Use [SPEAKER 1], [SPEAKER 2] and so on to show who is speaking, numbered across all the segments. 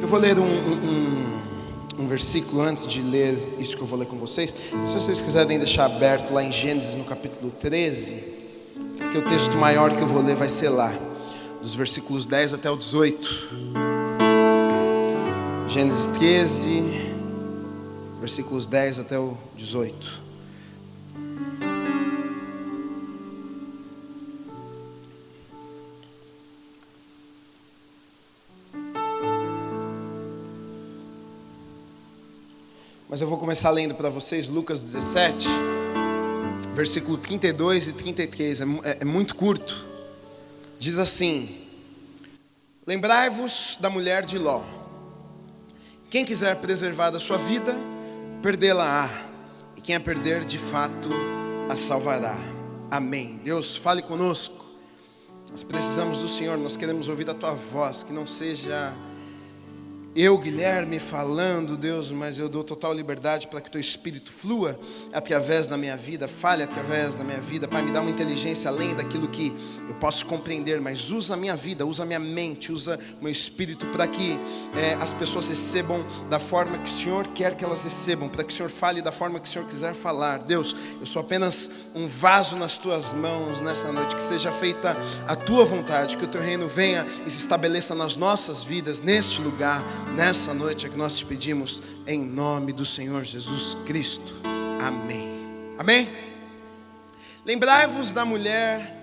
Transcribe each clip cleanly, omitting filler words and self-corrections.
[SPEAKER 1] vou ler um versículo antes de ler isso que eu vou ler com vocês. Se vocês quiserem deixar aberto lá em Gênesis no capítulo 13, porque o texto maior que eu vou ler vai ser lá, dos versículos 10 até o 18. Gênesis 13, versículos 10 até o 18. Mas eu vou começar lendo para vocês Lucas 17, versículo 32 e 33, é muito curto. Diz assim: lembrai-vos da mulher de Ló. Quem quiser preservar a sua vida, perdê-la-á, e quem a perder, de fato, a salvará. Amém. Deus, fale conosco. Nós precisamos do Senhor, nós queremos ouvir a Tua voz, que não seja eu, Guilherme, falando, Deus, mas eu dou total liberdade para que Teu Espírito flua através da minha vida, fale através da minha vida. Pai, me dá uma inteligência além daquilo que eu posso compreender, mas usa a minha vida, usa a minha mente, usa o meu Espírito para que as pessoas recebam da forma que o Senhor quer que elas recebam, para que o Senhor fale da forma que o Senhor quiser falar. Deus, eu sou apenas um vaso nas Tuas mãos nessa noite, que seja feita a Tua vontade, que o Teu reino venha e se estabeleça nas nossas vidas, neste lugar. Nessa noite é que nós te pedimos, em nome do Senhor Jesus Cristo. Amém. Amém? Lembrai-vos da mulher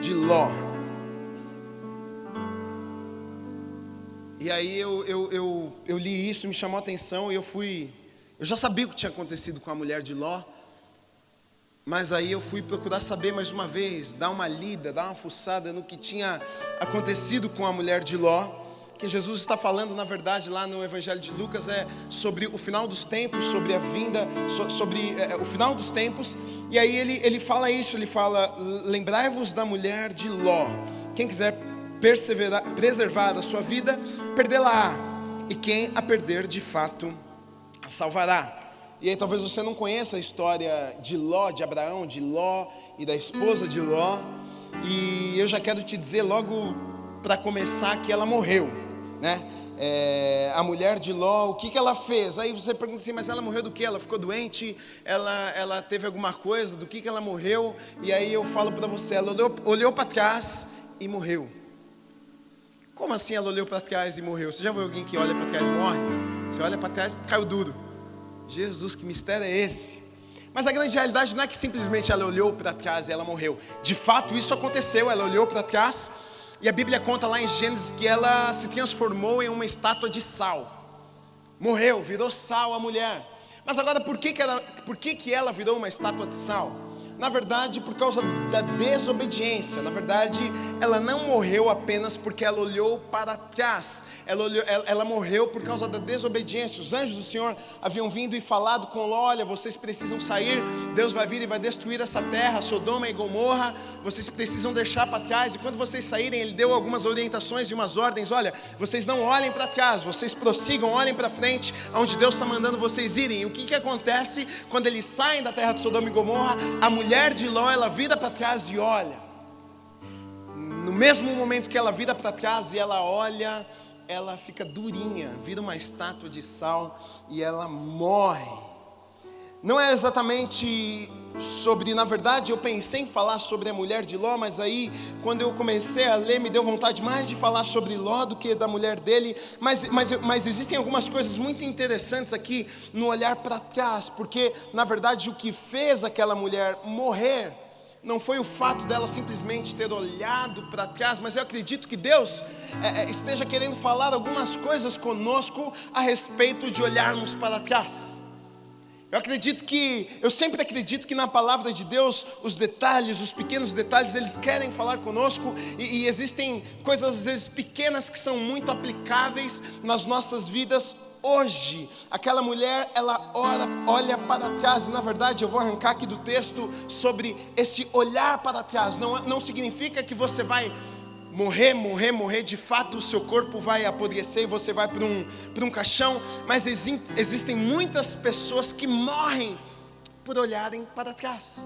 [SPEAKER 1] de Ló. E aí eu li isso, me chamou a atenção e eu já sabia o que tinha acontecido com a mulher de Ló. Mas aí eu fui procurar saber mais uma vez, dar uma lida, dar uma fuçada no que tinha acontecido com a mulher de Ló. Que Jesus está falando, na verdade, lá no Evangelho de Lucas, sobre o final dos tempos, sobre a vinda, sobre o final dos tempos. E aí ele fala isso, ele fala: lembrai-vos da mulher de Ló. Quem quiser preservar a sua vida, perdê-la-á, e quem a perder, de fato, a salvará. E aí talvez você não conheça a história de Ló, de Abraão, de Ló e da esposa de Ló. E eu já quero te dizer logo para começar que ela morreu, né? A mulher de Ló, o que ela fez? Aí você pergunta assim, mas ela morreu do que? Ela ficou doente? Ela teve alguma coisa? Do que ela morreu? E aí eu falo para você, ela olhou para trás e morreu. Como assim ela olhou para trás e morreu? Você já viu alguém que olha para trás e morre? Você olha para trás e caiu duro. Jesus, que mistério é esse? Mas a grande realidade não é que simplesmente ela olhou para trás e ela morreu. De fato isso aconteceu, ela olhou para trás. E a Bíblia conta lá em Gênesis que ela se transformou em uma estátua de sal. Morreu, virou sal a mulher. Mas agora por que ela virou uma estátua de sal? Na verdade, por causa da desobediência. Na verdade, ela não morreu apenas porque ela olhou para trás. Ela morreu por causa da desobediência. Os anjos do Senhor haviam vindo e falado com Ló: olha, vocês precisam sair, Deus vai vir e vai destruir essa terra, Sodoma e Gomorra, vocês precisam deixar para trás. E quando vocês saírem, ele deu algumas orientações e umas ordens: olha, vocês não olhem para trás, vocês prossigam, olhem para frente, onde Deus está mandando vocês irem. E o que acontece quando eles saem da terra de Sodoma e Gomorra? A mulher de Ló, ela vira para trás e olha. No mesmo momento que ela vira para trás e ela olha, ela fica durinha, vira uma estátua de sal e ela morre. Não é exatamente sobre, na verdade eu pensei em falar sobre a mulher de Ló, mas aí quando eu comecei a ler me deu vontade mais de falar sobre Ló do que da mulher dele. Mas existem algumas coisas muito interessantes aqui no olhar para trás, porque na verdade o que fez aquela mulher morrer não foi o fato dela simplesmente ter olhado para trás, mas eu acredito que Deus esteja querendo falar algumas coisas conosco a respeito de olharmos para trás. Eu sempre acredito que na palavra de Deus, os detalhes, os pequenos detalhes, eles querem falar conosco, e existem coisas às vezes pequenas que são muito aplicáveis nas nossas vidas hoje. Aquela mulher, ela olha para trás, e na verdade eu vou arrancar aqui do texto sobre esse olhar para trás. Não significa que você vai morrer, de fato o seu corpo vai apodrecer e você vai para um caixão, mas existem muitas pessoas que morrem por olharem para trás.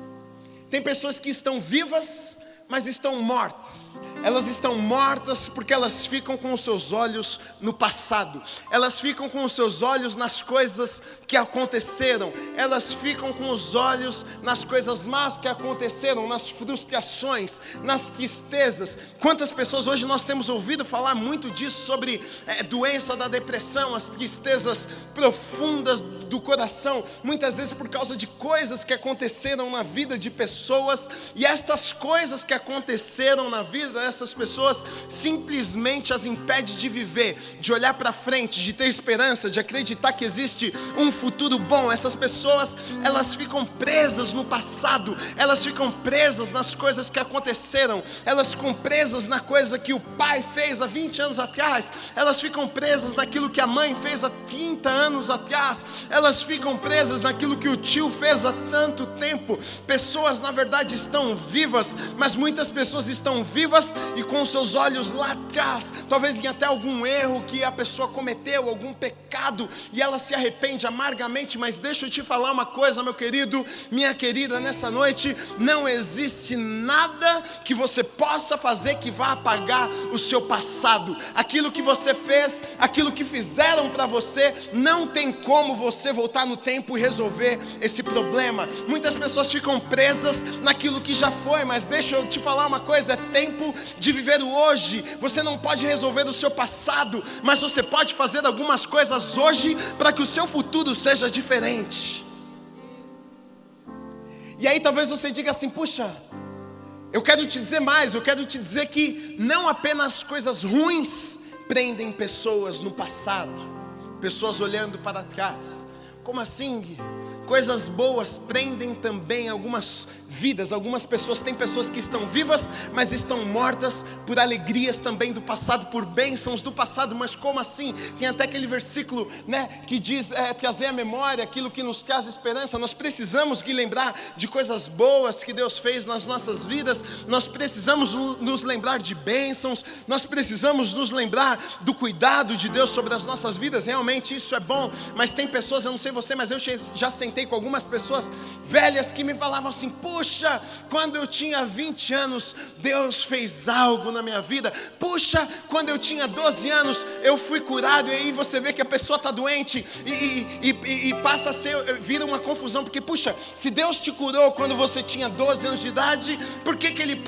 [SPEAKER 1] Tem pessoas que estão vivas, mas estão mortas. Elas estão mortas porque elas ficam com os seus olhos no passado. Elas ficam com os seus olhos nas coisas que aconteceram. Elas ficam com os olhos nas coisas más que aconteceram, nas frustrações, nas tristezas. Quantas pessoas hoje nós temos ouvido falar muito disso, sobre doença da depressão, as tristezas profundas do coração, muitas vezes por causa de coisas que aconteceram na vida de pessoas, e estas coisas que aconteceram na vida dessas pessoas simplesmente as impede de viver, de olhar para frente, de ter esperança, de acreditar que existe um futuro bom. Essas pessoas, elas ficam presas no passado, elas ficam presas nas coisas que aconteceram, elas ficam presas na coisa que o pai fez há 20 anos atrás, elas ficam presas naquilo que a mãe fez há 30 anos atrás, elas ficam presas naquilo que o tio fez há tanto tempo. Pessoas na verdade estão vivas, mas muitas pessoas estão vivas e com seus olhos lá atrás, talvez em até algum erro que a pessoa cometeu, algum pecado, e ela se arrepende amargamente. Mas deixa eu te falar uma coisa, meu querido, minha querida, nessa noite não existe nada que você possa fazer que vá apagar o seu passado. Aquilo que você fez, aquilo que fizeram para você, não tem como você voltar no tempo e resolver esse problema. Muitas pessoas ficam presas naquilo que já foi, mas deixa eu te falar uma coisa, é tempo de viver o hoje. Você não pode resolver o seu passado, mas você pode fazer algumas coisas hoje para que o seu futuro seja diferente. E aí talvez você diga assim: puxa, eu quero te dizer mais, eu quero te dizer que não apenas coisas ruins prendem pessoas no passado, pessoas olhando para trás. Como assim, Gui? Coisas boas prendem também algumas vidas, algumas pessoas. Tem pessoas que estão vivas, mas estão mortas por alegrias também do passado, por bênçãos do passado. Mas como assim? Tem até aquele versículo, que diz, trazer à memória aquilo que nos traz esperança. Nós precisamos lembrar de coisas boas que Deus fez nas nossas vidas. Nós precisamos nos lembrar de bênçãos. Nós precisamos nos lembrar do cuidado de Deus sobre as nossas vidas. Realmente isso é bom, mas tem pessoas, eu não sei você, mas eu já sentei com algumas pessoas velhas que me falavam assim: puxa, quando eu tinha 20 anos, Deus fez algo na minha vida. Puxa, quando eu tinha 12 anos, eu fui curado. E aí você vê que a pessoa está doente e passa a vira uma confusão, porque puxa, se Deus te curou quando você tinha 12 anos de idade, por que Ele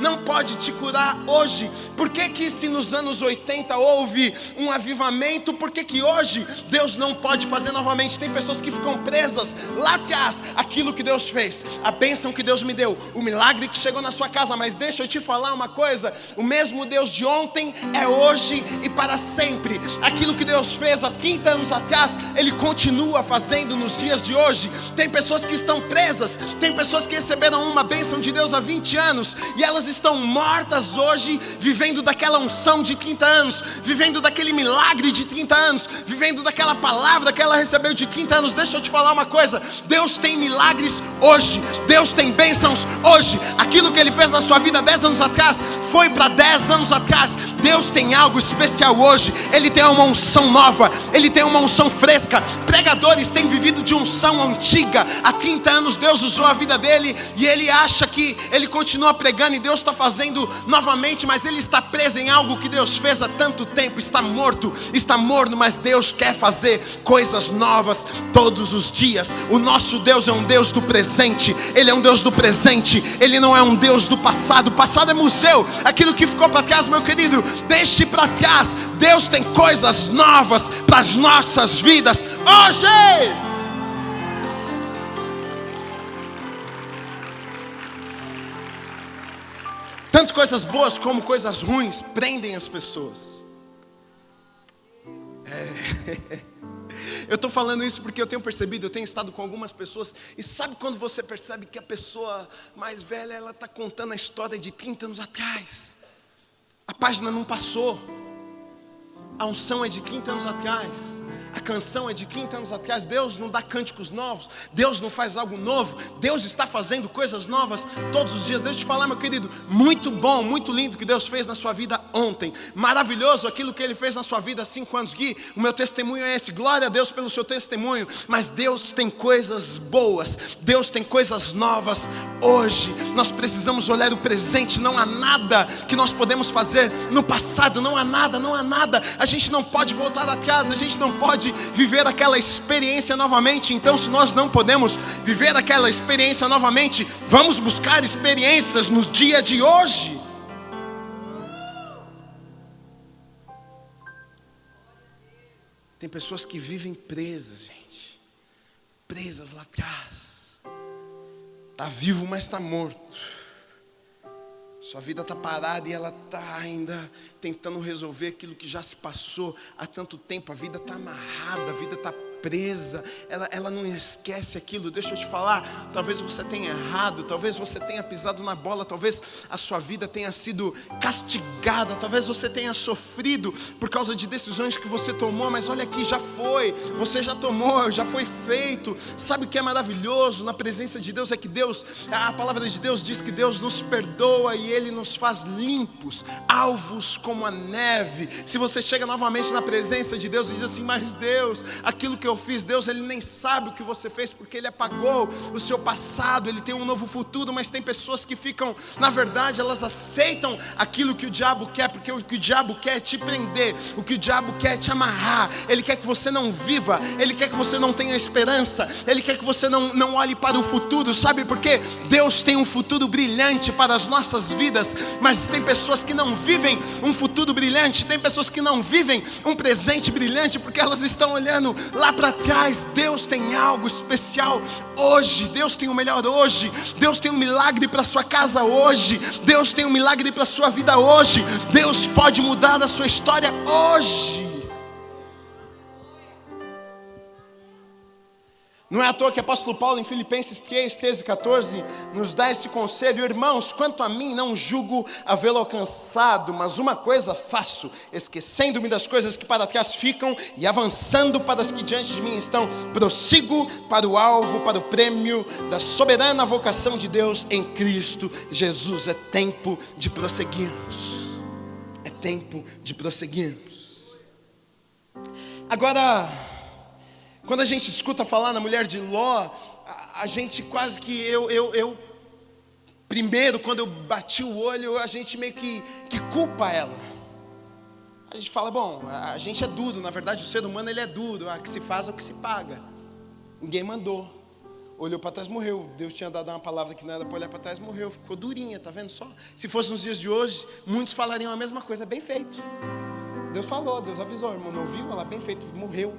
[SPEAKER 1] não pode te curar hoje? Por que se nos anos 80 houve um avivamento, por que hoje Deus não pode fazer novamente? Tem pessoas que ficam presas lá atrás, aquilo que Deus fez, a bênção que Deus me deu, o milagre que chegou na sua casa. Mas deixa eu te falar uma coisa: o mesmo Deus de ontem é hoje e para sempre. Aquilo que Deus fez há 30 anos atrás, Ele continua fazendo nos dias de hoje. Tem pessoas que estão presas, tem pessoas que receberam uma bênção de Deus há 20 anos e elas estão mortas hoje, vivendo daquela unção de 30 anos, vivendo daquele milagre de 30 anos, vivendo daquela palavra que ela recebeu de 30 anos. Deixa eu te falar uma coisa: Deus tem milagres hoje, Deus tem bênçãos hoje. Aquilo que Ele fez na sua vida 10 anos atrás, foi para 10 anos atrás. Deus tem algo especial hoje. Ele tem uma unção nova, Ele tem uma unção fresca. Pregadores têm vivido de unção antiga. Há 30 anos Deus usou a vida dele e ele acha que ele continua pregando e Deus está fazendo novamente, mas ele está preso em algo que Deus fez há tanto tempo. Está morto, mas Deus quer fazer coisas novas todos os dias. O nosso Deus é um Deus do presente. Ele é um Deus do presente, Ele não é um Deus do passado. O passado é museu, aquilo que ficou para trás, meu querido, deixe para trás. Deus tem coisas novas para as nossas vidas hoje. Tanto coisas boas como coisas ruins prendem as pessoas. Eu estou falando isso porque eu tenho percebido, eu tenho estado com algumas pessoas. E sabe quando você percebe que a pessoa mais velha, ela está contando a história de 30 anos atrás. A página não passou. A unção é de 30 anos atrás. A canção é de 30 anos atrás. Deus não dá cânticos novos, Deus não faz algo novo. Deus está fazendo coisas novas todos os dias. Deixa eu te falar, meu querido, muito bom, muito lindo o que Deus fez na sua vida ontem. Maravilhoso aquilo que Ele fez na sua vida há 5 anos. Gui, o meu testemunho é esse. Glória a Deus pelo seu testemunho. Mas Deus tem coisas boas, Deus tem coisas novas hoje. Nós precisamos olhar o presente. Não há nada que nós podemos fazer no passado. Não há nada, não há nada. A gente não pode voltar atrás, a gente não pode viver aquela experiência novamente. Então, se nós não podemos viver aquela experiência novamente, vamos buscar experiências no dia de hoje. Tem pessoas que vivem presas, gente. Presas lá atrás. Está vivo, mas está morto. Sua vida está parada e ela está ainda tentando resolver aquilo que já se passou há tanto tempo. A vida está amarrada, a vida está presa, ela não esquece aquilo. Deixa eu te falar, talvez você tenha errado, talvez você tenha pisado na bola, talvez a sua vida tenha sido castigada, talvez você tenha sofrido por causa de decisões que você tomou, mas olha aqui, já foi, você já tomou, já foi feito. Sabe o que é maravilhoso na presença de Deus? É que Deus, a palavra de Deus diz que Deus nos perdoa e Ele nos faz limpos, alvos como a neve. Se você chega novamente na presença de Deus e diz assim, mas Deus, aquilo que eu fiz, Deus, Ele nem sabe o que você fez, porque Ele apagou o seu passado, Ele tem um novo futuro. Mas tem pessoas que ficam, na verdade, elas aceitam aquilo que o diabo quer, porque o que o diabo quer é te prender, o que o diabo quer é te amarrar. Ele quer que você não viva, Ele quer que você não tenha esperança, Ele quer que você não olhe para o futuro. Sabe por quê? Deus tem um futuro brilhante para as nossas vidas, mas tem pessoas que não vivem um futuro brilhante, tem pessoas que não vivem um presente brilhante, porque elas estão olhando lá para trás. Deus tem algo especial hoje, Deus tem o melhor hoje, Deus tem um milagre para sua casa hoje, Deus tem um milagre para sua vida hoje, Deus pode mudar a sua história hoje. Não é à toa que o apóstolo Paulo em Filipenses 3, 13 e 14 nos dá esse conselho: irmãos, quanto a mim não julgo havê-lo alcançado, mas uma coisa faço, esquecendo-me das coisas que para trás ficam e avançando para as que diante de mim estão, prossigo para o alvo, para o prêmio da soberana vocação de Deus em Cristo Jesus. É tempo de prosseguirmos, é tempo de prosseguirmos. Agora, quando a gente escuta falar na mulher de Ló, a gente quase que, primeiro, quando eu bati o olho, a gente meio que culpa ela. A gente fala, bom, a gente é duro, na verdade o ser humano ele é duro, o que se faz é o que se paga. Ninguém mandou, olhou para trás, morreu. Deus tinha dado uma palavra que não era para olhar para trás, morreu, ficou durinha, tá vendo só? Se fosse nos dias de hoje, muitos falariam a mesma coisa, bem feito. Deus falou, Deus avisou, irmão, não ouviu? Ela, bem feito, morreu.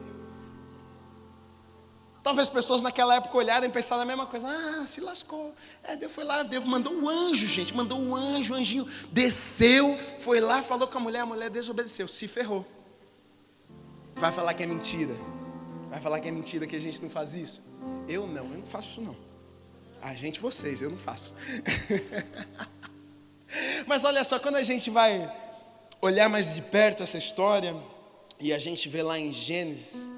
[SPEAKER 1] Talvez pessoas naquela época olharam e pensaram a mesma coisa. Se lascou. Deus foi lá, Deus mandou um anjo, gente. Mandou um anjo, o anjinho desceu, foi lá, falou com a mulher desobedeceu, se ferrou. Vai falar que é mentira. Vai falar que é mentira, que a gente não faz isso. Eu não faço isso não. A gente, vocês, eu não faço. Mas olha só, quando a gente vai olhar mais de perto essa história, e a gente vê lá em Gênesis,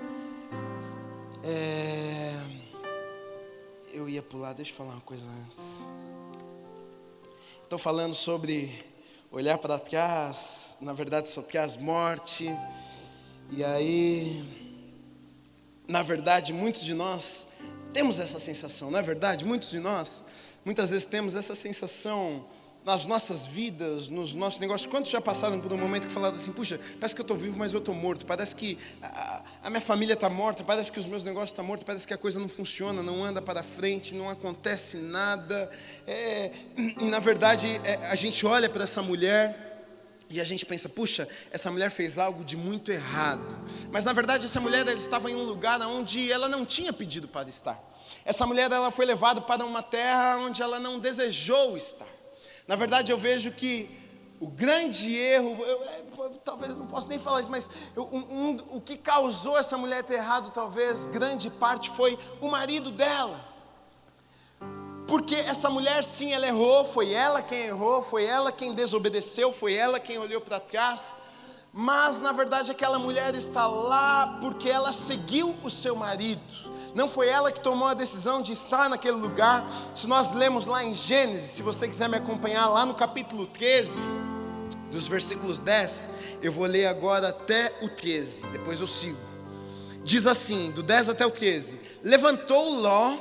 [SPEAKER 1] eu ia pular, deixa eu falar uma coisa antes. Estou falando sobre olhar para trás, na verdade só traz morte. E aí, na verdade, muitos de nós temos essa sensação, não é verdade? Muitos de nós, muitas vezes temos essa sensação nas nossas vidas, nos nossos negócios. Quantos já passaram por um momento que falaram assim, puxa, parece que eu estou vivo, mas eu estou morto, parece que a minha família está morta, parece que os meus negócios estão mortos, parece que a coisa não funciona, não anda para frente, não acontece nada. E na verdade, a gente olha para essa mulher e a gente pensa, puxa, essa mulher fez algo de muito errado. Mas na verdade essa mulher ela estava em um lugar onde ela não tinha pedido para estar. Essa mulher ela foi levada para uma terra onde ela não desejou estar. Na verdade eu vejo que o grande erro, talvez não posso nem falar isso, mas o que causou essa mulher ter errado, talvez grande parte foi o marido dela. Porque essa mulher sim, ela errou, foi ela quem errou, foi ela quem desobedeceu, foi ela quem olhou para trás. Mas na verdade aquela mulher está lá porque ela seguiu o seu marido. Não foi ela que tomou a decisão de estar naquele lugar. Se nós lemos lá em Gênesis, se você quiser me acompanhar lá no capítulo 13, dos versículos 10, eu vou ler agora até o 13, depois eu sigo. Diz assim, do 10 até o 13: levantou Ló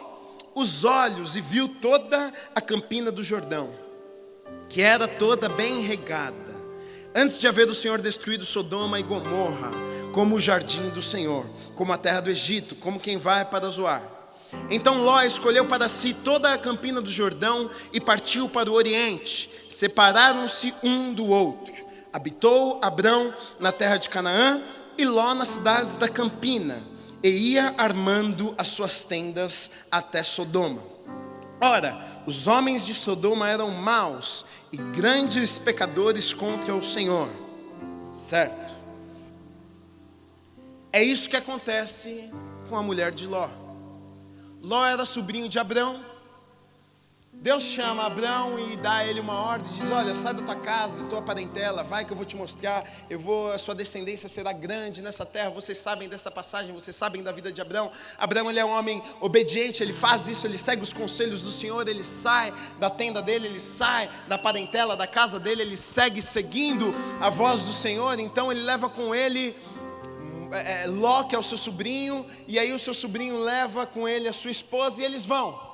[SPEAKER 1] os olhos e viu toda a campina do Jordão, que era toda bem regada, antes de haver o Senhor destruído Sodoma e Gomorra, como o jardim do Senhor, como a terra do Egito, como quem vai para Zoar. Então Ló escolheu para si toda a campina do Jordão e partiu para o oriente. Separaram-se um do outro. Habitou Abrão na terra de Canaã e Ló nas cidades da campina, e ia armando as suas tendas até Sodoma. Ora, os homens de Sodoma eram maus e grandes pecadores contra o Senhor. Certo? É isso que acontece com a mulher de Ló. Ló era sobrinho de Abrão. Deus chama Abrão e dá a ele uma ordem, diz: olha, sai da tua casa, da tua parentela, vai que eu vou te mostrar, a sua descendência será grande nessa terra. Vocês sabem dessa passagem, vocês sabem da vida de Abrão. Abrão, ele é um homem obediente, ele faz isso, ele segue os conselhos do Senhor, ele sai da tenda dele, ele sai da parentela, da casa dele, ele segue seguindo a voz do Senhor. Então ele leva com ele Ló, que é o seu sobrinho, e aí o seu sobrinho leva com ele a sua esposa e eles vão.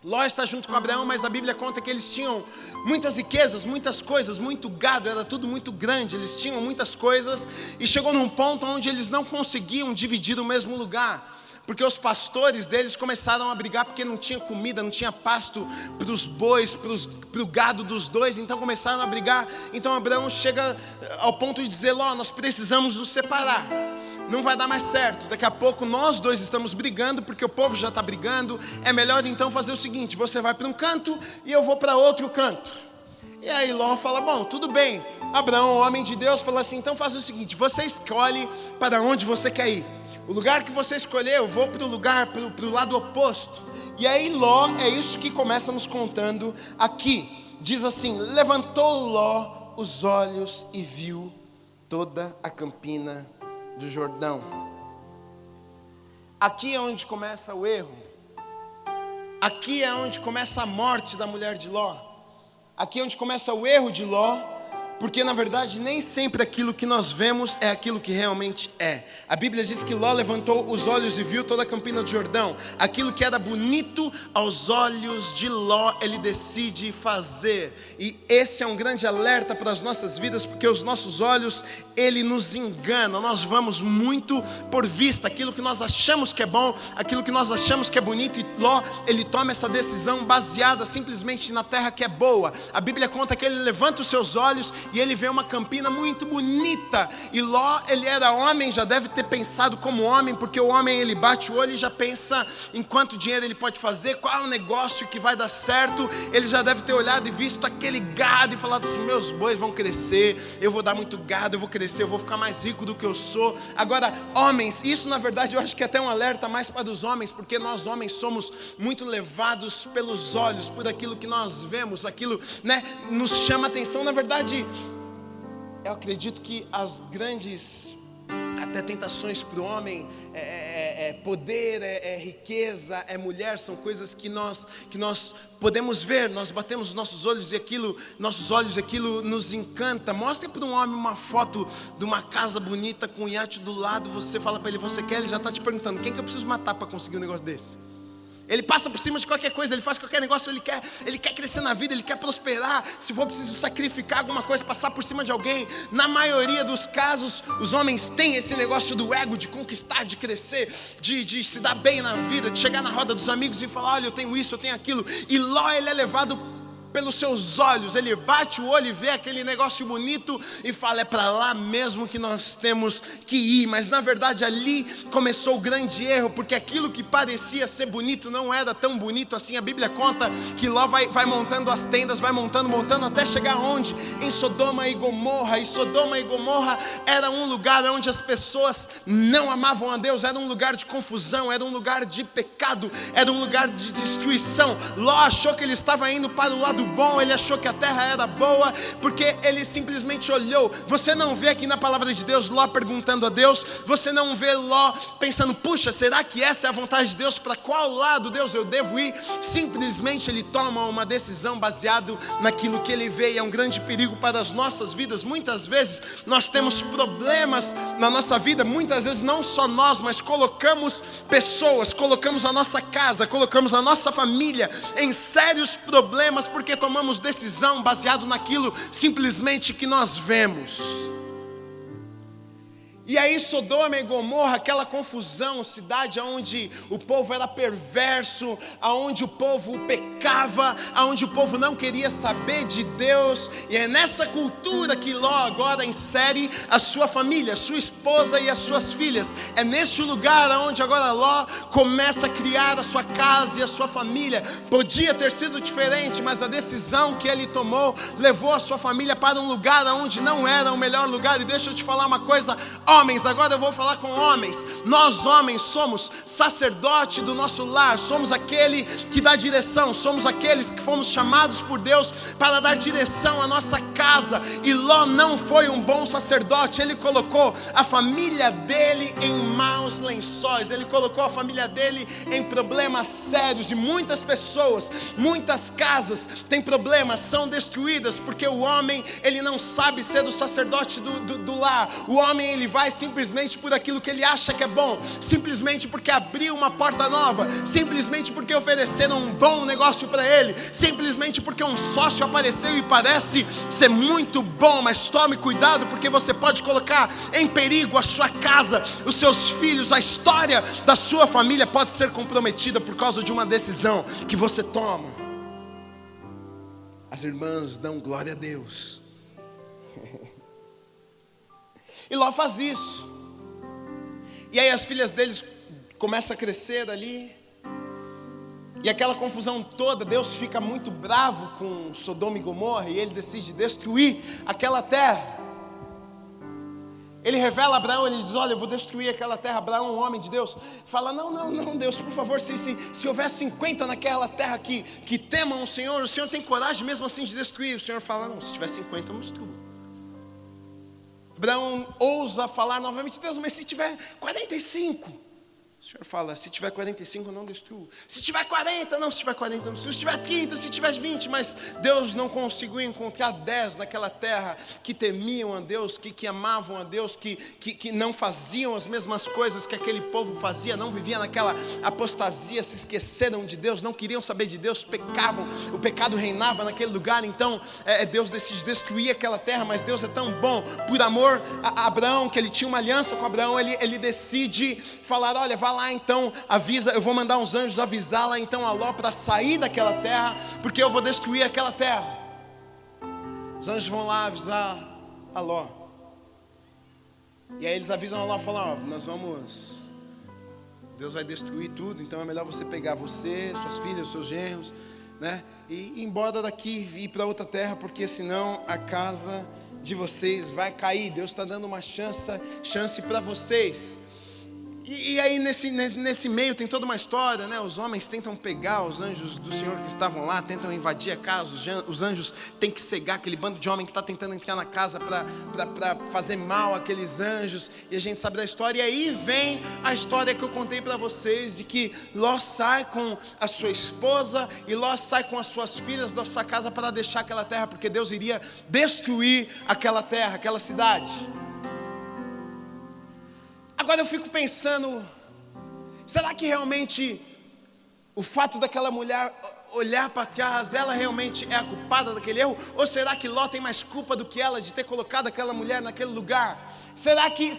[SPEAKER 1] Ló está junto com Abraão, mas a Bíblia conta que eles tinham muitas riquezas, muitas coisas, muito gado, era tudo muito grande, eles tinham muitas coisas, e chegou num ponto onde eles não conseguiam dividir o mesmo lugar, porque os pastores deles começaram a brigar porque não tinha comida, não tinha pasto para os bois, para o gado dos dois, então começaram a brigar. Então Abraão chega ao ponto de dizer: Ló, nós precisamos nos separar. Não vai dar mais certo, daqui a pouco nós dois estamos brigando, porque o povo já está brigando. É melhor então fazer o seguinte: você vai para um canto e eu vou para outro canto. E aí Ló fala: bom, tudo bem. Abraão, homem de Deus, fala assim: então faz o seguinte, você escolhe para onde você quer ir. O lugar que você escolher, eu vou para o lugar, para o lado oposto. E aí Ló, é isso que começa nos contando aqui. Diz assim: levantou Ló os olhos e viu toda a campina do Jordão. Aqui é onde começa o erro. Aqui é onde começa a morte da mulher de Ló. Aqui é onde começa o erro de Ló, porque na verdade nem sempre aquilo que nós vemos é aquilo que realmente é. A Bíblia diz que Ló levantou os olhos e viu toda a campina do Jordão. Aquilo que era bonito aos olhos de Ló, ele decide fazer. E esse é um grande alerta para as nossas vidas, porque os nossos olhos, ele nos engana. Nós vamos muito por vista, aquilo que nós achamos que é bom, aquilo que nós achamos que é bonito. E Ló, ele toma essa decisão baseada simplesmente na terra que é boa. A Bíblia conta que ele levanta os seus olhos e ele vê uma campina muito bonita. E Ló, ele era homem, já deve ter pensado como homem, porque o homem, ele bate o olho e já pensa em quanto dinheiro ele pode fazer, qual é o negócio que vai dar certo. Ele já deve ter olhado e visto aquele gado e falado assim: meus bois vão crescer, eu vou dar muito gado, eu vou crescer, eu vou ficar mais rico do que eu sou. Agora, homens, isso na verdade eu acho que é até um alerta mais para os homens, porque nós homens somos muito levados pelos olhos, por aquilo que nós vemos, aquilo, né, nos chama atenção. Na verdade, eu acredito que as grandes até tentações para o homem é poder, é riqueza, é mulher, são coisas que nós podemos ver, nós batemos os nossos olhos e aquilo nos encanta. Mostre para um homem uma foto de uma casa bonita com um iate do lado, você fala para ele: você quer? Ele já está te perguntando: quem que eu preciso matar para conseguir um negócio desse? Ele passa por cima de qualquer coisa, ele faz qualquer negócio, ele quer crescer na vida, ele quer prosperar. Se for preciso sacrificar alguma coisa, passar por cima de alguém. Na maioria dos casos, os homens têm esse negócio do ego, de conquistar, de crescer, de se dar bem na vida, de chegar na roda dos amigos e falar: olha, eu tenho isso, eu tenho aquilo. E Ló, ele é levado pelos seus olhos, ele bate o olho e vê aquele negócio bonito e fala: é para lá mesmo que nós temos que ir. Mas na verdade ali começou o grande erro, porque aquilo que parecia ser bonito não era tão bonito assim. A Bíblia conta que Ló vai montando as tendas, vai montando, até chegar onde? Em Sodoma e Gomorra. E Sodoma e Gomorra era um lugar onde as pessoas não amavam a Deus, era um lugar de confusão, era um lugar de pecado, era um lugar de destruição. Ló achou que ele estava indo para o lado tudo bom, ele achou que a terra era boa, porque ele simplesmente olhou. Você não vê aqui na palavra de Deus Ló perguntando a Deus, você não vê Ló pensando, puxa, será que essa é a vontade de Deus? Para qual lado, Deus, eu devo ir? Simplesmente ele toma uma decisão baseado naquilo que ele vê, e é um grande perigo para as nossas vidas. Muitas vezes nós temos problemas na nossa vida, muitas vezes não só nós, mas colocamos pessoas, colocamos a nossa casa, colocamos a nossa família em sérios problemas, porque tomamos decisão baseado naquilo simplesmente que nós vemos. E aí Sodoma e Gomorra, aquela confusão, cidade onde o povo era perverso, onde o povo pecava, onde o povo não queria saber de Deus. E é nessa cultura que Ló agora insere a sua família, a sua esposa e as suas filhas. É neste lugar onde agora Ló começa a criar a sua casa e a sua família. Podia ter sido diferente, mas a decisão que ele tomou levou a sua família para um lugar onde não era o melhor lugar. E deixa eu te falar uma coisa, homens, agora eu vou falar com homens. Nós homens somos sacerdote do nosso lar, somos aquele que dá direção, somos aqueles que fomos chamados por Deus para dar direção à nossa casa. E Ló não foi um bom sacerdote, ele colocou a família dele em maus lençóis, ele colocou a família dele em problemas sérios. E muitas pessoas, muitas casas têm problemas, são destruídas porque o homem, ele não sabe ser o sacerdote do lar. O homem, ele vai simplesmente por aquilo que ele acha que é bom, simplesmente porque abriu uma porta nova, simplesmente porque ofereceram um bom negócio para ele, simplesmente porque um sócio apareceu e parece ser muito bom. Mas tome cuidado, porque você pode colocar em perigo a sua casa, os seus filhos, a história da sua família pode ser comprometida por causa de uma decisão que você toma. As irmãs dão glória a Deus. E Ló faz isso. E aí as filhas deles começam a crescer ali. E aquela confusão toda, Deus fica muito bravo com Sodoma e Gomorra, e ele decide destruir aquela terra. Ele revela a Abraão, ele diz, olha, eu vou destruir aquela terra. Abraão, um homem de Deus, fala, não, Deus, por favor, se houver 50 naquela terra que temam o Senhor tem coragem mesmo assim de destruir? O Senhor fala, não, se tiver 50 eu não destruo. Abraão ousa falar novamente, Deus, mas se tiver 45? O Senhor fala, se tiver 45 eu não destruo. Se tiver 40, não, se tiver 40 eu não destruo. Se tiver 30, se tiver 20, mas Deus não conseguiu encontrar 10 naquela terra que temiam a Deus, que amavam a Deus, que não faziam as mesmas coisas que aquele povo fazia, não viviam naquela apostasia, se esqueceram de Deus, não queriam saber de Deus, pecavam, o pecado reinava naquele lugar. Então Deus decide destruir aquela terra, mas Deus é tão bom, por amor a Abraão, que ele tinha uma aliança com Abraão, ele decide falar, olha, vai lá então, avisa, eu vou mandar uns anjos avisar lá então a Ló para sair daquela terra, porque eu vou destruir aquela terra. Os anjos vão lá avisar a Ló. E aí eles avisam a Ló, falam, Deus vai destruir tudo, então é melhor você pegar você, suas filhas, seus genros, né? E ir embora daqui e ir para outra terra, porque senão a casa de vocês vai cair. Deus está dando uma chance para vocês. E aí nesse meio tem toda uma história, né? Os homens tentam pegar os anjos do Senhor que estavam lá, tentam invadir a casa. Os anjos têm que cegar aquele bando de homem que está tentando entrar na casa para fazer mal àqueles anjos. E a gente sabe da história. E aí vem a história que eu contei para vocês, de que Ló sai com a sua esposa e Ló sai com as suas filhas da sua casa para deixar aquela terra, porque Deus iria destruir aquela terra, aquela cidade. Agora eu fico pensando, será que realmente o fato daquela mulher olhar para trás, ela realmente é a culpada daquele erro? Ou será que Ló tem mais culpa do que ela de ter colocado aquela mulher naquele lugar? Será que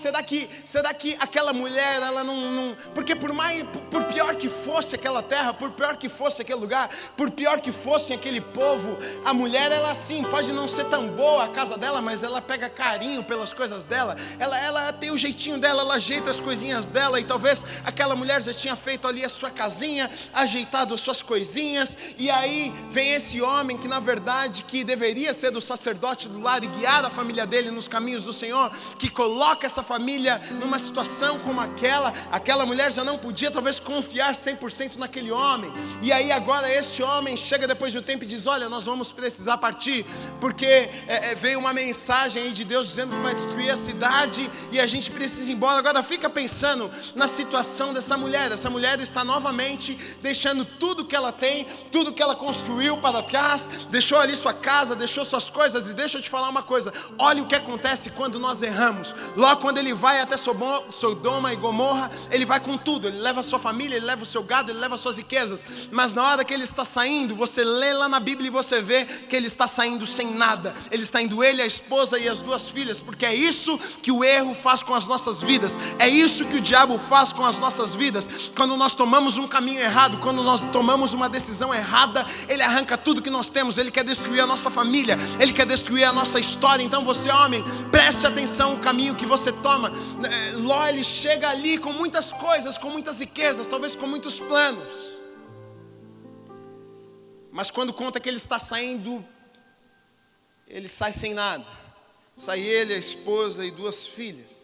[SPEAKER 1] aquela mulher, ela não... Porque por pior que fosse aquela terra, por pior que fosse aquele lugar, por pior que fosse aquele povo, a mulher, ela sim, pode não ser tão boa a casa dela, mas ela pega carinho pelas coisas dela, ela tem o jeitinho dela, ela ajeita as coisinhas dela. E talvez aquela mulher já tinha feito ali a sua casinha, ajeitado as suas coisinhas, E aí vem esse homem que na verdade que deveria ser o sacerdote do lar e guiar a família dele nos caminhos do Senhor, que coloca essa família numa situação como aquela mulher já não podia talvez confiar 100% naquele homem. E aí agora este homem chega depois de um tempo e diz: olha, nós vamos precisar partir, porque veio uma mensagem aí de Deus dizendo que vai destruir a cidade e a gente precisa ir embora. Agora fica pensando na situação dessa mulher. Essa mulher está novamente deixando tudo que ela tem, tudo que ela construiu para trás, deixou ali sua casa, deixou suas coisas. E deixa eu te falar uma coisa: olha o que acontece quando nós erramos. Logo quando ele vai até Sodoma e Gomorra, ele vai com tudo, ele leva a sua família, ele leva o seu gado, ele leva as suas riquezas. Mas na hora que ele está saindo, você lê lá na Bíblia e você vê que ele está saindo sem nada. Ele está indo, ele, a esposa e as 2 filhas, porque é isso que o erro faz com as nossas vidas, é isso que o diabo faz com as nossas vidas. Quando nós tomamos um caminho errado, quando nós tomamos uma decisão errada, ele arranca tudo que nós temos. Ele quer destruir a nossa família, ele quer destruir a nossa história. Então você, homem, preste atenção no caminho que você toma. Ló, ele chega ali com muitas coisas, com muitas riquezas, talvez com muitos planos, mas quando conta que ele está saindo, ele sai sem nada. Sai ele, a esposa e 2 filhas.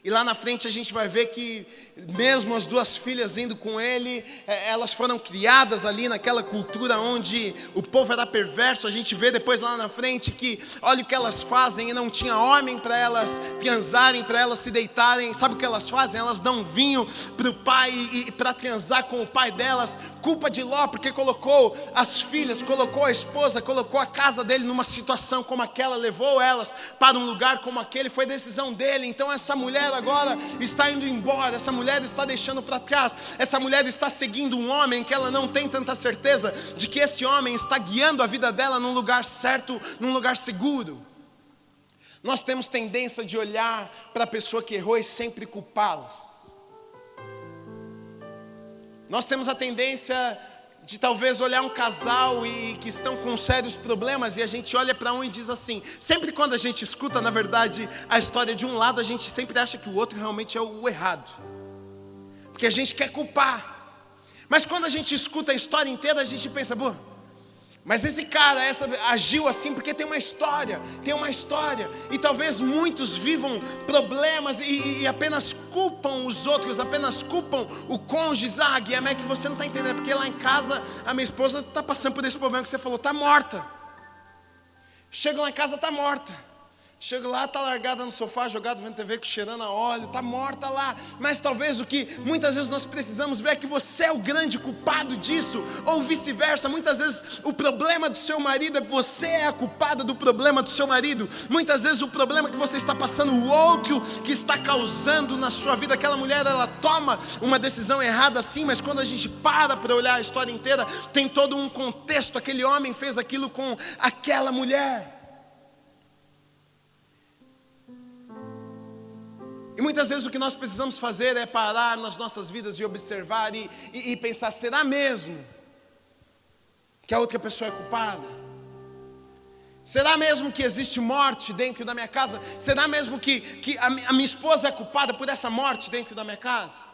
[SPEAKER 1] E lá na frente a gente vai ver que mesmo as 2 filhas indo com ele, elas foram criadas ali naquela cultura onde o povo era perverso. A gente vê depois lá na frente que olha o que elas fazem, e não tinha homem para elas transarem, para elas se deitarem. Sabe o que elas fazem? Elas dão vinho para o pai e para transar com o pai delas. Culpa de Ló, porque colocou as filhas, colocou a esposa, colocou a casa dele numa situação como aquela, levou elas para um lugar como aquele. Foi decisão dele. Então essa mulher agora está indo embora, essa mulher está deixando para trás, essa mulher está seguindo um homem que ela não tem tanta certeza de que esse homem está guiando a vida dela num lugar certo, num lugar seguro. Nós temos tendência de olhar para a pessoa que errou e sempre culpá-las. Nós temos a tendência de talvez olhar um casal e que estão com sérios problemas, e a gente olha para um e diz assim, sempre quando a gente escuta na verdade a história de um lado, a gente sempre acha que o outro realmente é o errado, porque a gente quer culpar. Mas quando a gente escuta a história inteira, a gente pensa, pô, mas esse cara agiu assim porque tem uma história, e talvez muitos vivam problemas e apenas culpam os outros, apenas culpam o cônjuge. Guilherme, é que você não está entendendo, porque lá em casa a minha esposa está passando por esse problema que você falou, está morta. Chego lá em casa, está morta. Chego lá, está largada no sofá, jogada vendo TV, cheirando a óleo, está morta lá. Mas talvez o que muitas vezes nós precisamos ver é que você é o grande culpado disso, ou vice-versa. Muitas vezes o problema do seu marido é que você é a culpada do problema do seu marido. Muitas vezes o problema que você está passando, o outro que está causando na sua vida. Aquela mulher, ela toma uma decisão errada sim, mas quando a gente para olhar a história inteira, tem todo um contexto. Aquele homem fez aquilo com aquela mulher. E muitas vezes o que nós precisamos fazer é parar nas nossas vidas e observar e pensar, será mesmo que a outra pessoa é culpada? Será mesmo que existe morte dentro da minha casa? Será mesmo que a minha esposa é culpada por essa morte dentro da minha casa?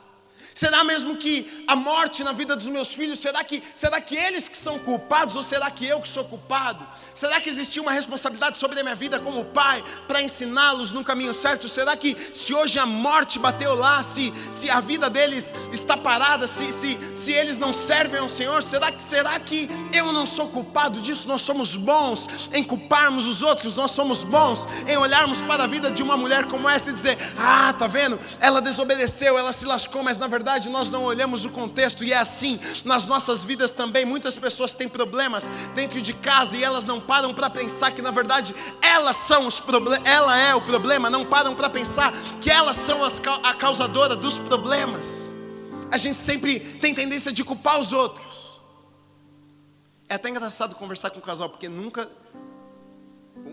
[SPEAKER 1] Será mesmo que a morte na vida dos meus filhos, será que eles que são culpados, ou será que eu que sou culpado? Será que existia uma responsabilidade sobre a minha vida como pai, para ensiná-los no caminho certo? Será que se hoje a morte bateu lá, se a vida deles está parada, se eles não servem ao Senhor, será que eu não sou culpado disso? Nós somos bons em culparmos os outros, nós somos bons em olharmos para a vida de uma mulher como essa e dizer, tá vendo? Ela desobedeceu, ela se lascou, mas na verdade nós não olhamos o contexto. E é assim nas nossas vidas também. Muitas pessoas têm problemas dentro de casa e elas não param para pensar que na verdade ela é o problema. Não param para pensar que elas são a causadora dos problemas. A gente sempre tem tendência de culpar os outros. É até engraçado conversar com um casal, porque nunca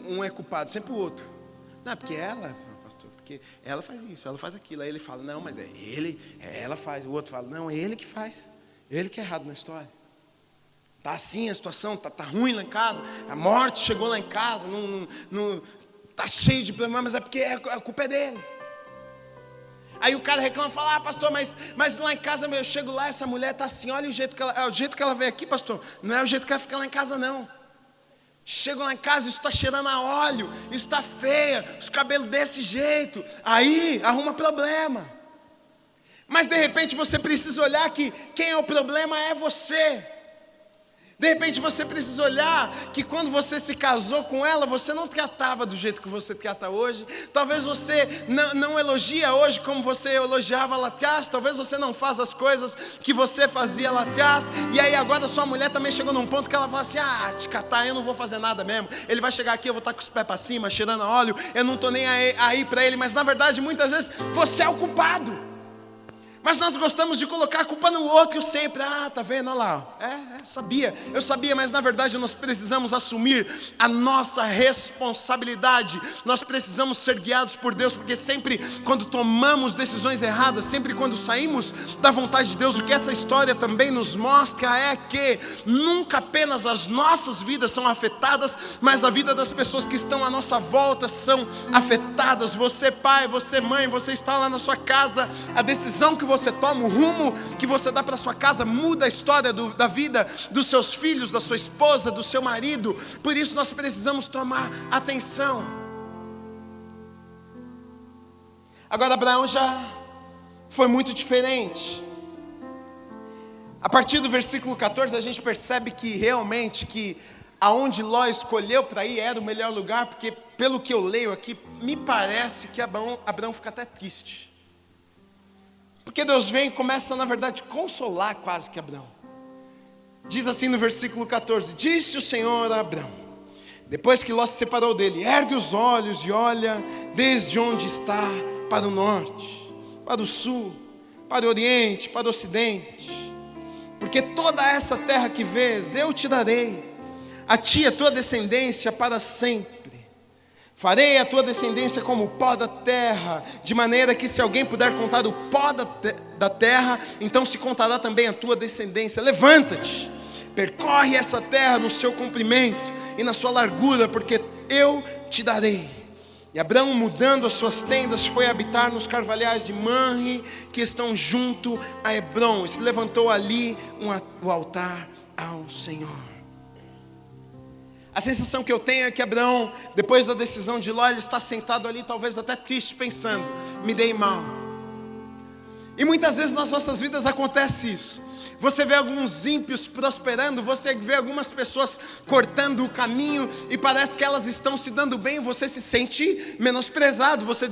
[SPEAKER 1] um é culpado, sempre o outro. Não, porque ela, pastor, porque ela faz isso, ela faz aquilo. Aí ele fala, não, mas ela faz. O outro fala, não, é ele que faz. Ele que é errado na história. Está assim a situação, tá ruim lá em casa. A morte chegou lá em casa, está cheio de problemas, mas é porque a culpa é dele. Aí o cara reclama, fala, pastor, mas lá em casa, eu chego lá, essa mulher está assim, olha o jeito que ela veio aqui, pastor, não é o jeito que ela fica lá em casa não. Chego lá em casa, isso está cheirando a óleo, isso está feia, os cabelos desse jeito, aí arruma problema. Mas de repente você precisa olhar que quem é o problema é você. De repente você precisa olhar que quando você se casou com ela, você não tratava do jeito que você trata hoje. Talvez você não elogia hoje como você elogiava lá atrás. Talvez você não faz as coisas que você fazia lá atrás. E aí agora sua mulher também chegou num ponto que ela fala assim, te catar, eu não vou fazer nada mesmo. Ele vai chegar aqui, eu vou estar com os pés para cima, cheirando a óleo. Eu não estou nem aí para ele. Mas na verdade muitas vezes você é o culpado. Mas nós gostamos de colocar a culpa no outro sempre. Tá vendo, olha lá. Eu sabia, mas na verdade nós precisamos assumir a nossa responsabilidade. Nós precisamos ser guiados por Deus, porque sempre quando tomamos decisões erradas, sempre quando saímos da vontade de Deus, o que essa história também nos mostra é que nunca apenas as nossas vidas são afetadas, mas a vida das pessoas que estão à nossa volta são afetadas. Você pai, você mãe, você está lá na sua casa, a decisão que você toma, o rumo que você dá para sua casa muda a história da vida dos seus filhos, da sua esposa, do seu marido. Por isso nós precisamos tomar atenção. Agora Abraão já foi muito diferente. A partir do versículo 14 a gente percebe que realmente que aonde Ló escolheu para ir era o melhor lugar, porque pelo que eu leio aqui, me parece que Abraão fica até triste. Porque Deus vem e começa, na verdade, consolar quase que Abraão. Diz assim no versículo 14: disse o Senhor a Abraão, depois que Ló se separou dele, ergue os olhos e olha desde onde está para o norte, para o sul, para o oriente, para o ocidente. Porque toda essa terra que vês, eu te darei, a ti e a tua descendência para sempre. Farei a tua descendência como o pó da terra, de maneira que se alguém puder contar o pó da terra, então se contará também a tua descendência. Levanta-te, percorre essa terra no seu comprimento e na sua largura, porque eu te darei. E Abraão, mudando as suas tendas, foi habitar nos carvalhais de Manre, que estão junto a Hebrom, e se levantou ali o altar ao Senhor. A sensação que eu tenho é que Abraão, depois da decisão de Ló, ele está sentado ali, talvez até triste, pensando, me dei mal. E muitas vezes nas nossas vidas acontece isso. Você vê alguns ímpios prosperando, você vê algumas pessoas cortando o caminho e parece que elas estão se dando bem, você se sente menosprezado, você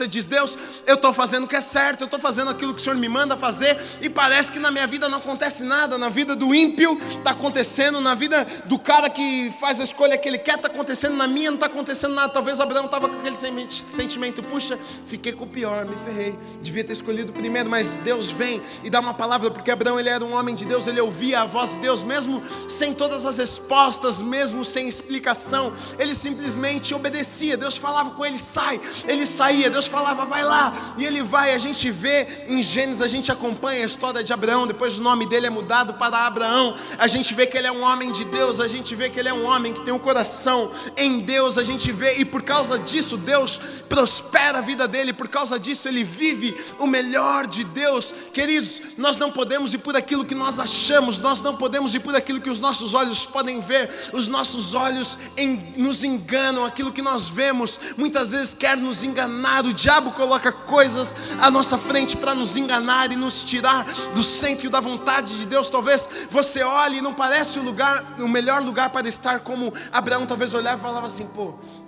[SPEAKER 1] diz, Deus, eu estou fazendo o que é certo, eu estou fazendo aquilo que o Senhor me manda fazer e parece que na minha vida não acontece nada, na vida do ímpio está acontecendo, na vida do cara que faz a escolha que ele quer está acontecendo, na minha não está acontecendo nada. Talvez Abraão estava com aquele sentimento, puxa, fiquei com o pior, me ferrei, devia ter escolhido primeiro, mas Deus vem e dá uma palavra, porque Abraão ele era um homem de Deus, ele ouvia a voz de Deus, mesmo sem todas as respostas, mesmo sem explicação, ele simplesmente obedecia. Deus falava com ele, sai, ele saía, Deus falava, vai lá, e ele vai. A gente vê em Gênesis, a gente acompanha a história de Abraão, depois o nome dele é mudado para Abraão, a gente vê que ele é um homem de Deus, a gente vê que ele é um homem que tem um coração em Deus, a gente vê, e por causa disso Deus prospera a vida dele, por causa disso ele vive o melhor de Deus. Queridos, nós não podemos ir por aquilo que nós achamos, nós não podemos ir por aquilo que os nossos olhos podem ver. Os nossos olhos nos enganam, aquilo que nós vemos muitas vezes quer nos enganar. O diabo coloca coisas à nossa frente para nos enganar e nos tirar do centro da vontade de Deus. Talvez você olhe e não parece o melhor lugar para estar, como Abraão talvez olhava e falava assim,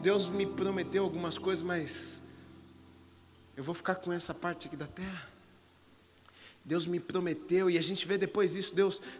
[SPEAKER 1] Deus me prometeu algumas coisas, mas eu vou ficar com essa parte aqui da terra. Deus me prometeu, e a gente vê depois isso,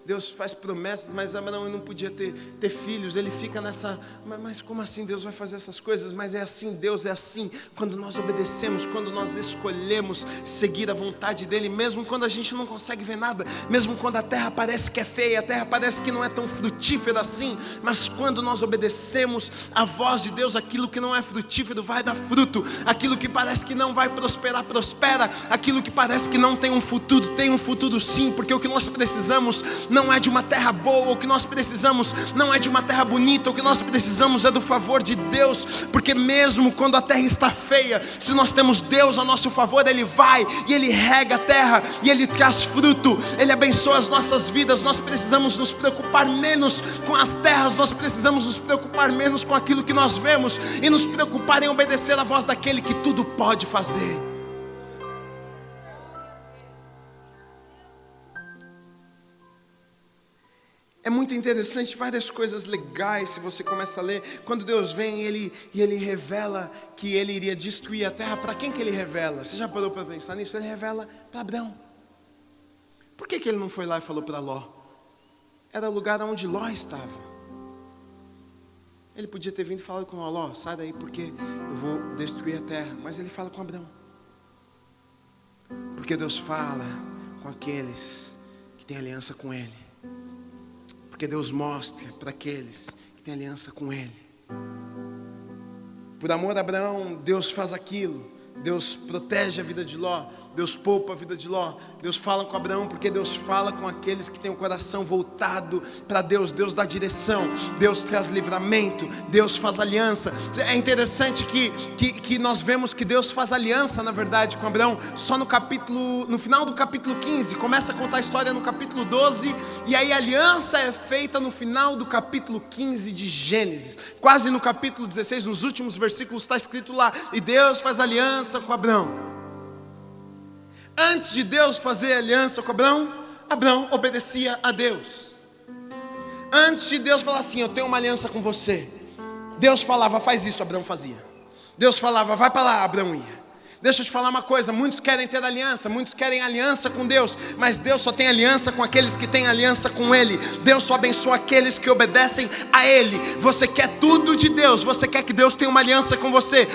[SPEAKER 1] Deus faz promessas, mas Abraão não podia ter filhos, ele fica nessa, mas como assim Deus vai fazer essas coisas? Mas é assim, Deus é assim, quando nós obedecemos, quando nós escolhemos seguir a vontade dEle, mesmo quando a gente não consegue ver nada, mesmo quando a terra parece que é feia, a terra parece que não é tão frutífera assim, mas quando nós obedecemos a voz de Deus, aquilo que não é frutífero vai dar fruto, aquilo que parece que não vai prosperar, prospera, aquilo que parece que não tem um futuro tem um futuro sim, porque o que nós precisamos não é de uma terra boa, o que nós precisamos não é de uma terra bonita, o que nós precisamos é do favor de Deus, porque mesmo quando a terra está feia, se nós temos Deus a nosso favor, Ele vai e Ele rega a terra, e Ele traz fruto, Ele abençoa as nossas vidas. Nós precisamos nos preocupar menos com as terras, nós precisamos nos preocupar menos com aquilo que nós vemos, e nos preocupar em obedecer a voz daquele que tudo pode fazer. É muito interessante, várias coisas legais, se você começa a ler, quando Deus vem e Ele revela que Ele iria destruir a terra. Para quem que Ele revela? Você já parou para pensar nisso? Ele revela para Abraão. Por que Ele não foi lá e falou para Ló? Era o lugar onde Ló estava. Ele podia ter vindo e falado com Ló: sai daí porque eu vou destruir a terra. Mas Ele fala com Abraão. Porque Deus fala com aqueles que têm aliança com Ele. Porque Deus mostra para aqueles que têm aliança com Ele. Por amor a Abraão, Deus faz aquilo. Deus protege a vida de Ló. Deus poupa a vida de Ló. Deus fala com Abraão porque Deus fala com aqueles que têm o coração voltado para Deus. Deus dá direção, Deus traz livramento, Deus faz aliança. É interessante que nós vemos que Deus faz aliança, na verdade, com Abraão só no final do capítulo 15. Começa a contar a história no capítulo 12, e aí a aliança é feita no final do capítulo 15 de Gênesis. Quase no capítulo 16, nos últimos versículos está escrito lá: e Deus faz aliança com Abraão. Antes de Deus fazer aliança com Abraão, Abraão obedecia a Deus. Antes de Deus falar assim: eu tenho uma aliança com você, Deus falava: faz isso, Abraão fazia. Deus falava: vai para lá, Abraão ia. Deixa eu te falar uma coisa, muitos querem ter aliança, muitos querem aliança com Deus, mas Deus só tem aliança com aqueles que têm aliança com Ele. Deus só abençoa aqueles que obedecem a Ele. Você quer tudo de Deus, você quer que Deus tenha uma aliança com você,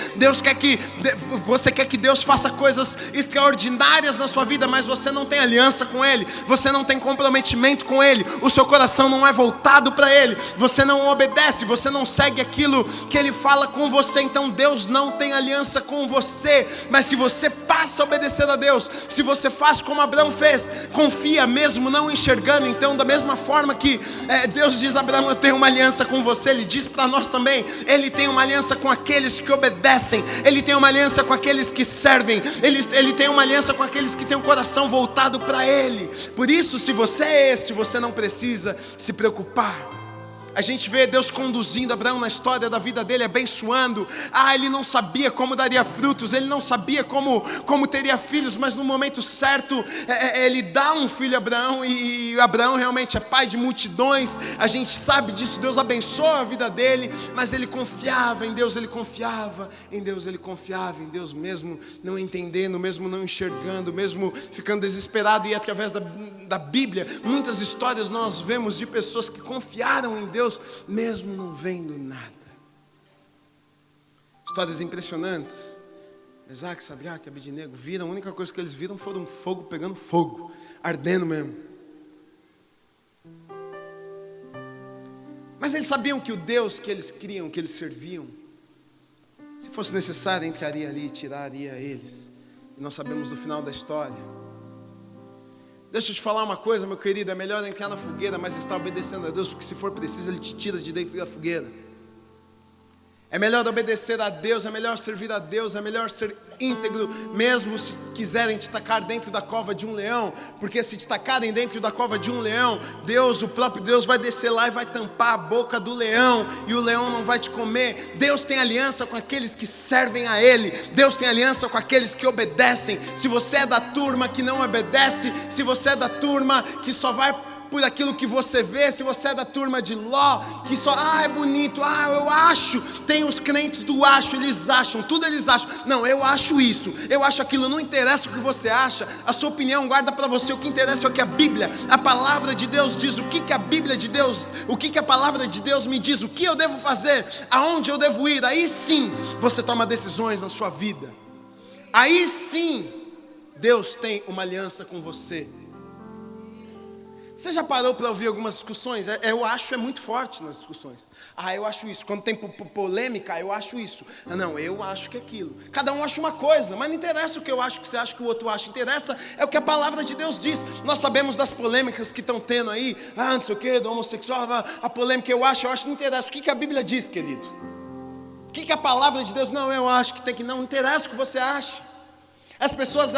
[SPEAKER 1] você quer que Deus faça coisas extraordinárias na sua vida, mas você não tem aliança com Ele, você não tem comprometimento com Ele, o seu coração não é voltado para Ele, você não obedece, você não segue aquilo que Ele fala com você, então Deus não tem aliança com você. Mas se você passa a obedecer a Deus, se você faz como Abraão fez, confia mesmo não enxergando, então da mesma forma que Deus diz a Abraão: eu tenho uma aliança com você, Ele diz para nós também: Ele tem uma aliança com aqueles que obedecem, Ele tem uma aliança com aqueles que servem, Ele tem uma aliança com aqueles que têm o coração voltado para Ele. Por isso, se você é este, você não precisa se preocupar. A gente vê Deus conduzindo Abraão na história da vida dele, abençoando. Ele não sabia como daria frutos, ele não sabia como teria filhos, mas no momento certo, ele dá um filho a Abraão, e Abraão realmente é pai de multidões. A gente sabe disso, Deus abençoa a vida dele, mas ele confiava em Deus, ele confiava em Deus, ele confiava em Deus, mesmo não entendendo, mesmo não enxergando, mesmo ficando desesperado. E através da Bíblia, muitas histórias nós vemos de pessoas que confiaram em Deus, mesmo não vendo nada. Histórias impressionantes. Mesaque, Sadraque, Abednego viram, a única coisa que eles viram foi um fogo pegando fogo, ardendo mesmo. Mas eles sabiam que o Deus que eles criam, que eles serviam, se fosse necessário, entraria ali e tiraria eles. E nós sabemos do final da história. Deixa eu te falar uma coisa, meu querido, é melhor entrar na fogueira, mas estar obedecendo a Deus, porque se for preciso, Ele te tira de dentro da fogueira. É melhor obedecer a Deus, é melhor servir a Deus, é melhor ser íntegro, mesmo se quiserem te tacar dentro da cova de um leão, porque se te tacarem dentro da cova de um leão, Deus, o próprio Deus vai descer lá e vai tampar a boca do leão, e o leão não vai te comer. Deus tem aliança com aqueles que servem a Ele, Deus tem aliança com aqueles que obedecem. Se você é da turma que não obedece, se você é da turma que só vai por aquilo que você vê, se você é da turma de Ló, que só, é bonito, eu acho, tem os crentes do acho, eles acham, tudo eles acham, não, eu acho isso, eu acho aquilo, não interessa o que você acha, a sua opinião guarda para você, o que interessa é o que a Bíblia, a palavra de Deus diz, o que a Bíblia de Deus, o que a palavra de Deus me diz, o que eu devo fazer, aonde eu devo ir. Aí sim, você toma decisões na sua vida, aí sim, Deus tem uma aliança com você. Você já parou para ouvir algumas discussões? Eu acho muito forte nas discussões. Eu acho isso. Quando tem polêmica, eu acho isso. Não, eu acho que é aquilo. Cada um acha uma coisa, mas não interessa o que eu acho, que você acha, que o outro acha. Interessa é o que a palavra de Deus diz. Nós sabemos das polêmicas que estão tendo aí. Não sei o que, do homossexual, a polêmica eu acho, não interessa. O que a Bíblia diz, querido? O que a palavra de Deus? Não, eu acho que tem que... Não interessa o que você acha. As pessoas,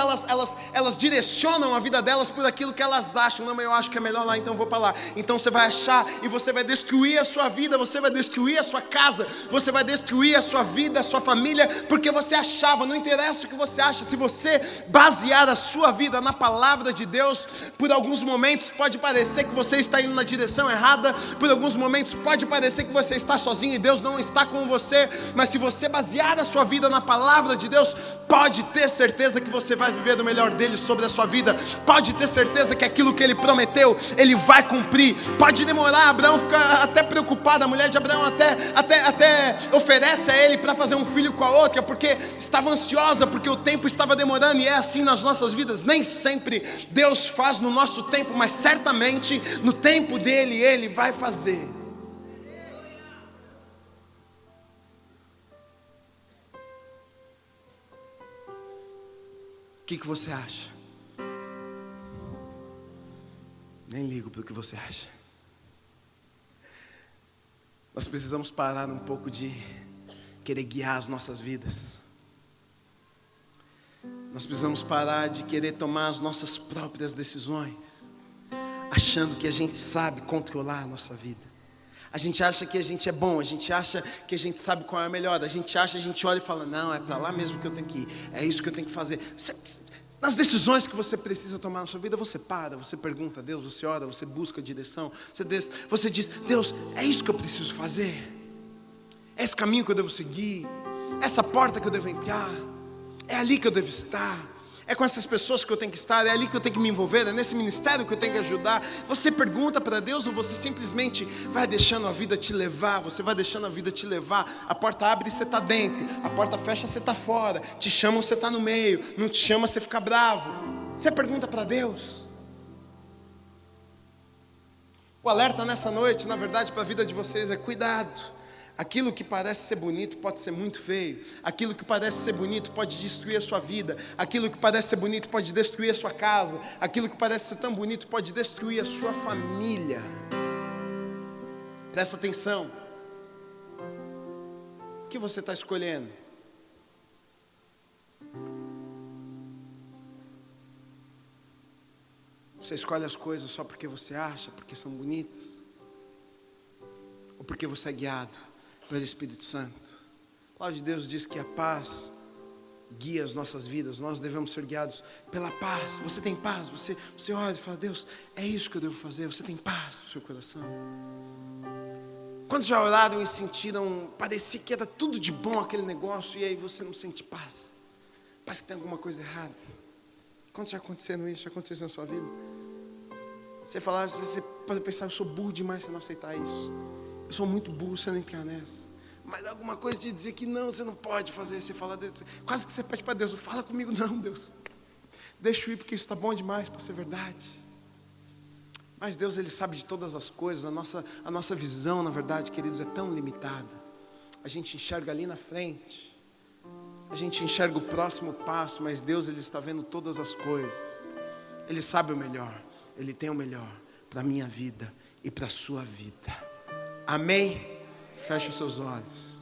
[SPEAKER 1] elas direcionam a vida delas por aquilo que elas acham. Não, mas eu acho que é melhor lá, então eu vou para lá. Então você vai achar e você vai destruir a sua vida, você vai destruir a sua casa, você vai destruir a sua vida, a sua família, porque você achava. Não interessa o que você acha. Se você basear a sua vida na palavra de Deus, por alguns momentos pode parecer que você está indo na direção errada, por alguns momentos pode parecer que você está sozinho e Deus não está com você, mas se você basear a sua vida na palavra de Deus, pode ter certeza que você vai viver do melhor dele sobre a sua vida. Pode ter certeza que aquilo que ele prometeu, ele vai cumprir. Pode demorar, Abraão fica até preocupado. A mulher de Abraão até oferece a ele para fazer um filho com a outra, porque estava ansiosa, porque o tempo estava demorando. E é assim nas nossas vidas. Nem sempre Deus faz no nosso tempo, mas certamente no tempo dele, ele vai fazer. O que você acha? Nem ligo para o que você acha. Nós precisamos parar um pouco de querer guiar as nossas vidas. Nós precisamos parar de querer tomar as nossas próprias decisões, achando que a gente sabe controlar a nossa vida. A gente acha que a gente é bom, a gente acha que a gente sabe qual é a melhor, a gente olha e fala, não, é para lá mesmo que eu tenho que ir, é isso que eu tenho que fazer. Nas decisões que você precisa tomar na sua vida, você para, você pergunta a Deus, você ora, você busca direção, você diz, Deus, é isso que eu preciso fazer? É esse caminho que eu devo seguir? Essa porta que eu devo entrar? É ali que eu devo estar? É com essas pessoas que eu tenho que estar, é ali que eu tenho que me envolver, é nesse ministério que eu tenho que ajudar. Você pergunta para Deus ou você simplesmente vai deixando a vida te levar? Você vai deixando a vida te levar. A porta abre e você está dentro, a porta fecha, você está fora. Te chamam, você está no meio. Não te chama, você fica bravo. Você pergunta para Deus. O alerta nessa noite, na verdade, para a vida de vocês é cuidado. Aquilo que parece ser bonito pode ser muito feio. Aquilo que parece ser bonito pode destruir a sua vida. Aquilo que parece ser bonito pode destruir a sua casa. Aquilo que parece ser tão bonito pode destruir a sua família. Presta atenção. O que você está escolhendo? Você escolhe as coisas só porque você acha, porque são bonitas? Ou porque você é guiado pelo Espírito Santo? A palavra de Deus diz que a paz guia as nossas vidas. Nós devemos ser guiados pela paz. Você tem paz? Você olha e fala, Deus, é isso que eu devo fazer? Você tem paz no seu coração? Quantos já oraram e sentiram, parecia que era tudo de bom aquele negócio, e aí você não sente paz? Parece que tem alguma coisa errada. Quantos já aconteceram isso? Já aconteceu na sua vida? Você falar, você pode pensar, eu sou burro demais se não aceitar isso. Eu sou muito burro se eu não entrar nessa. Mas alguma coisa de dizer que não, você não pode fazer. Você fala, quase que você pede para Deus, fala comigo, não, Deus. Deixa eu ir porque isso está bom demais para ser verdade. Mas Deus, Ele sabe de todas as coisas. A nossa visão, na verdade, queridos, é tão limitada. A gente enxerga ali na frente. A gente enxerga o próximo passo, mas Deus, Ele está vendo todas as coisas. Ele sabe o melhor. Ele tem o melhor para a minha vida e para a sua vida. Amém? Feche os seus olhos.